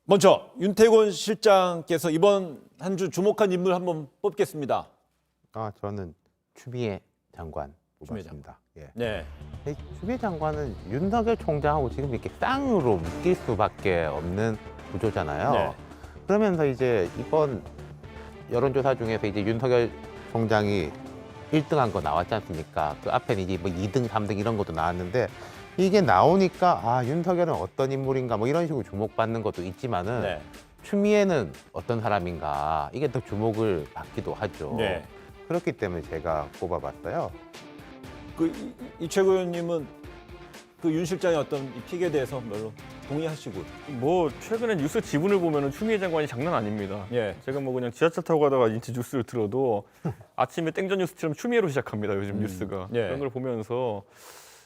먼저 윤태곤 실장께서 이번 한 주 주목한 인물 한번 뽑겠습니다. 저는 추미애 장관 추미애 뽑았습니다. 예. 네. 이 추미애 장관은 윤석열 총장하고 지금 이렇게 쌍으로 묶일 수밖에 없는 구조잖아요. 네. 그러면서 이제 이번 여론조사 중에서 이제 윤석열 총장이 1등한 거 나왔지 않습니까? 그 앞에는 이제 뭐 2등, 3등 이런 것도 나왔는데 이게 나오니까 윤석열은 어떤 인물인가 뭐 이런 식으로 주목받는 것도 있지만은 네. 추미애는 어떤 사람인가 이게 더 주목을 받기도 하죠. 네. 그렇기 때문에 제가 뽑아봤어요. 이최고 의원님은 그 윤 실장의 어떤 이 픽에 대해서 별로 동의하시고. 뭐 최근에 뉴스 지분을 보면은 추미애 장관이 장난 아닙니다. 예. 제가 뭐 그냥 지하철 타고 가다가 인지 뉴스를 들어도 아침에 땡전 뉴스처럼 추미애로 시작합니다. 요즘 뉴스가. 예. 그런 걸 보면서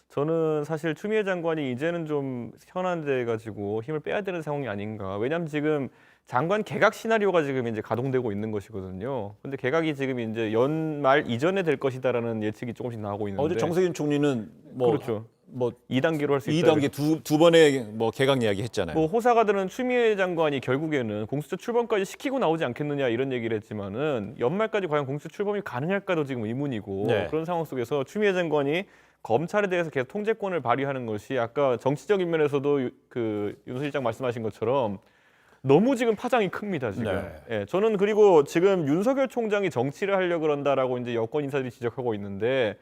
저는 사실 추미애 장관이 이제는 좀 현안돼 가지고 힘을 빼야 되는 상황이 아닌가. 왜냐하면 지금 장관 개각 시나리오가 지금 이제 가동되고 있는 것이거든요. 근데 개각이 지금 이제 연말 이전에 될 것이다라는 예측이 조금씩 나오고 있는데. 어제 정세균 총리는 뭐 그렇죠. 뭐 2단계로 할 수 있다. 2단계 두 번의 뭐 개각 이야기 했잖아요. 뭐 호사가들은 추미애 장관이 결국에는 공수처 출범까지 시키고 나오지 않겠느냐 이런 얘기를 했지만은 연말까지 과연 공수처 출범이 가능할까도 지금 의문이고 네. 그런 상황 속에서 추미애 장관이 검찰에 대해서 계속 통제권을 발휘하는 것이 아까 정치적인 면에서도 윤 실장 말씀하신 것처럼 너무 지금 파장이 큽니다 지금. 네. 예, 저는 그리고 지금 윤석열 총장이 정치를 하려 그런다라고 이제 여권 인사들이 지적하고 있는데.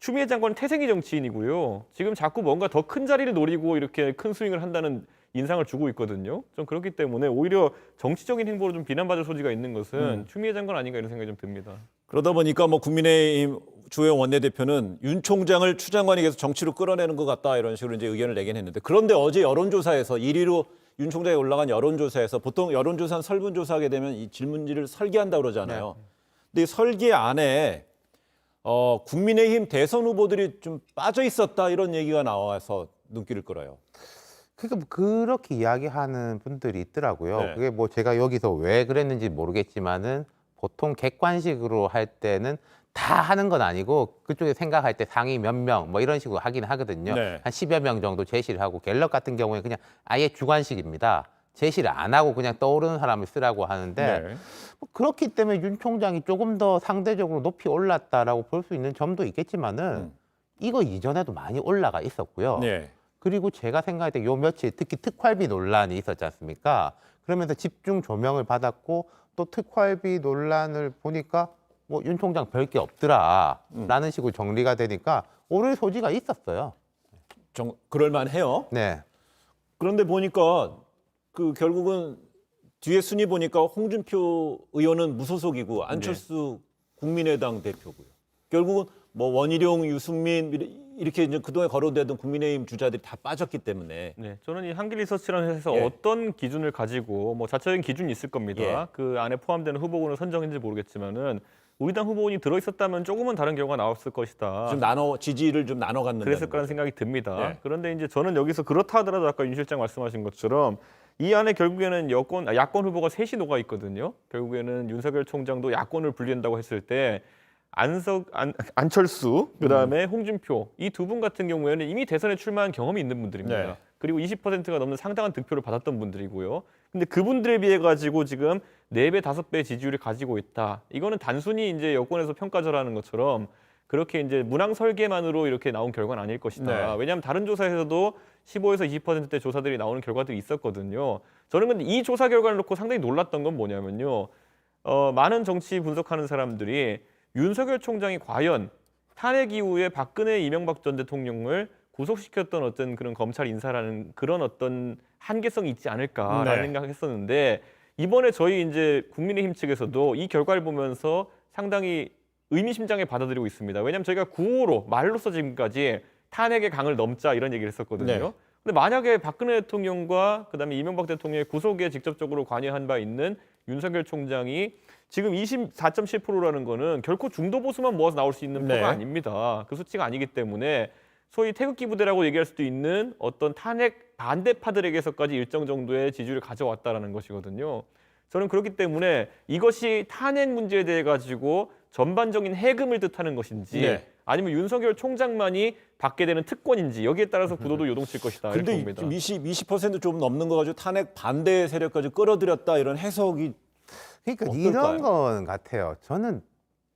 추미애 장관은 태생이 정치인이고요. 지금 자꾸 뭔가 더 큰 자리를 노리고 이렇게 큰 스윙을 한다는 인상을 주고 있거든요. 좀 그렇기 때문에 오히려 정치적인 행보로 좀 비난받을 소지가 있는 것은 추미애 장관 아닌가 이런 생각이 좀 듭니다. 그러다 보니까 뭐 국민의힘 주호영 원내대표는 윤 총장을 추 장관이 계속 정치로 끌어내는 것 같다 이런 식으로 이제 의견을 내긴 했는데 그런데 어제 여론조사에서 1위로 윤 총장이 올라간 여론조사에서 보통 여론조사는 설문조사하게 되면 이 질문지를 설계한다 그러잖아요. 근데 이 설계 안에 국민의힘 대선 후보들이 좀 빠져 있었다 이런 얘기가 나와서 눈길을 끌어요. 그러니까 뭐 그렇게 이야기하는 분들이 있더라고요. 네. 그게 뭐 제가 여기서 왜 그랬는지 모르겠지만은 보통 객관식으로 할 때는 다 하는 건 아니고 그쪽에 생각할 때 상위 몇 명 뭐 이런 식으로 하긴 하거든요. 네. 한 10여 명 정도 제시를 하고 갤럽 같은 경우에 그냥 아예 주관식입니다. 제시를 안 하고 그냥 떠오르는 사람을 쓰라고 하는데 네. 뭐 그렇기 때문에 윤 총장이 조금 더 상대적으로 높이 올랐다라고 볼 수 있는 점도 있겠지만은 이거 이전에도 많이 올라가 있었고요. 네. 그리고 제가 생각할 때 요 며칠 특히 특활비 논란이 있었지 않습니까? 그러면서 집중 조명을 받았고 또 특활비 논란을 보니까 뭐 윤 총장 별 게 없더라라는 식으로 정리가 되니까 오를 소지가 있었어요. 그럴만 해요. 네. 그런데 보니까 결국은 뒤에 순위 보니까 홍준표 의원은 무소속이고 안철수 국민의당 대표고요. 결국은 뭐 원희룡, 유승민 이렇게 이제 그동안 거론되던 국민의힘 주자들이 다 빠졌기 때문에 네, 저는 이 한길 리서치라는 회사에서 예. 어떤 기준을 가지고 뭐 자체적인 기준이 있을 겁니다. 예. 그 안에 포함되는 후보군을 선정했는지 모르겠지만은 우리 당 후보군이 들어 있었다면 조금은 다른 결과가 나왔을 것이다. 좀 지지를 좀 나눠 갖는다. 그랬을 거라는 생각이 듭니다. 네. 그런데 이제 저는 여기서 그렇다 하더라도 아까 윤 실장 말씀하신 것처럼 이 안에 결국에는 야권 후보가 셋이 녹아 있거든요. 결국에는 윤석열 총장도 야권을 분리한다고 했을 때 안철수, 그다음에 홍준표 이 두 분 같은 경우에는 이미 대선에 출마한 경험이 있는 분들입니다. 네. 그리고 20%가 넘는 상당한 득표를 받았던 분들이고요. 근데 그분들에 비해 가지고 지금 4배, 5배 지지율을 가지고 있다. 이거는 단순히 이제 여권에서 평가절하는 것처럼 그렇게 이제 문항 설계만으로 이렇게 나온 결과는 아닐 것이다. 네. 왜냐하면 다른 조사에서도 15에서 20%대 조사들이 나오는 결과들이 있었거든요. 저는 근데 이 조사 결과를 놓고 상당히 놀랐던 건 뭐냐면요. 많은 정치 분석하는 사람들이 윤석열 총장이 과연 탄핵 이후에 박근혜, 이명박 전 대통령을 구속시켰던 어떤 그런 검찰 인사라는 그런 어떤 한계성이 있지 않을까라는 네. 생각을 했었는데 이번에 저희 이제 국민의힘 측에서도 이 결과를 보면서 상당히 의미심장하게 받아들이고 있습니다. 왜냐하면 저희가 구호로 말로써 지금까지 탄핵의 강을 넘자 이런 얘기를 했었거든요. 네. 근데 만약에 박근혜 대통령과 그다음에 이명박 대통령의 구속에 직접적으로 관여한 바 있는 윤석열 총장이 지금 24.7%라는 거는 결코 중도 보수만 모아서 나올 수 있는 네. 표가 아닙니다. 그 수치가 아니기 때문에 소위 태극기 부대라고 얘기할 수도 있는 어떤 탄핵 반대파들에게서까지 일정 정도의 지지율을 가져왔다라는 것이거든요. 저는 그렇기 때문에 이것이 탄핵 문제에 대해 가지고 전반적인 해금을 뜻하는 것인지 네. 아니면 윤석열 총장만이 받게 되는 특권인지 여기에 따라서 구도도 요동칠 것이다 이렇게 근데 봅니다. 좀 20%좀 넘는 거 가지고 탄핵 반대 세력까지 끌어들였다 이런 해석이 그러니까 어떨까요? 이런 건 같아요. 저는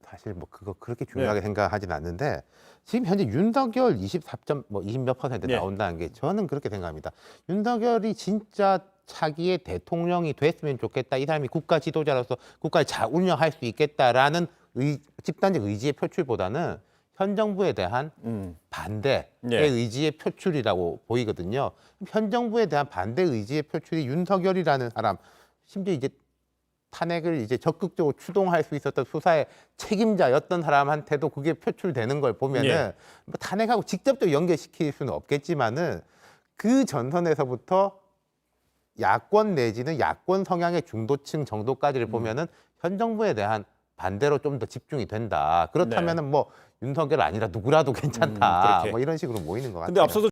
사실 뭐 그거 그렇게 중요하게 생각하진 않는데 지금 현재 윤석열 20몇 퍼센트 네. 나온다는 게 저는 그렇게 생각합니다. 윤석열이 진짜 차기의 대통령이 됐으면 좋겠다. 이 사람이 국가 지도자로서 국가를 잘 운영할 수 있겠다라는 집단적 의지의 표출보다는 현 정부에 대한 반대의 네. 의지의 표출이라고 보이거든요. 현 정부에 대한 반대 의지의 표출이 윤석열이라는 사람, 심지어 이제 탄핵을 이제 적극적으로 추동할 수 있었던 수사의 책임자였던 사람한테도 그게 표출되는 걸 보면은 예. 뭐 탄핵하고 직접적으로 연결시킬 수는 없겠지만은 그 전선에서부터 야권 내지는 야권 성향의 중도층 정도까지를 보면은 현 정부에 대한 반대로 좀 더 집중이 된다. 그렇다면은 뭐 윤석열 아니라 누구라도 괜찮다. 그렇게. 뭐 이런 식으로 모이는 것 같아요. 근데 앞서서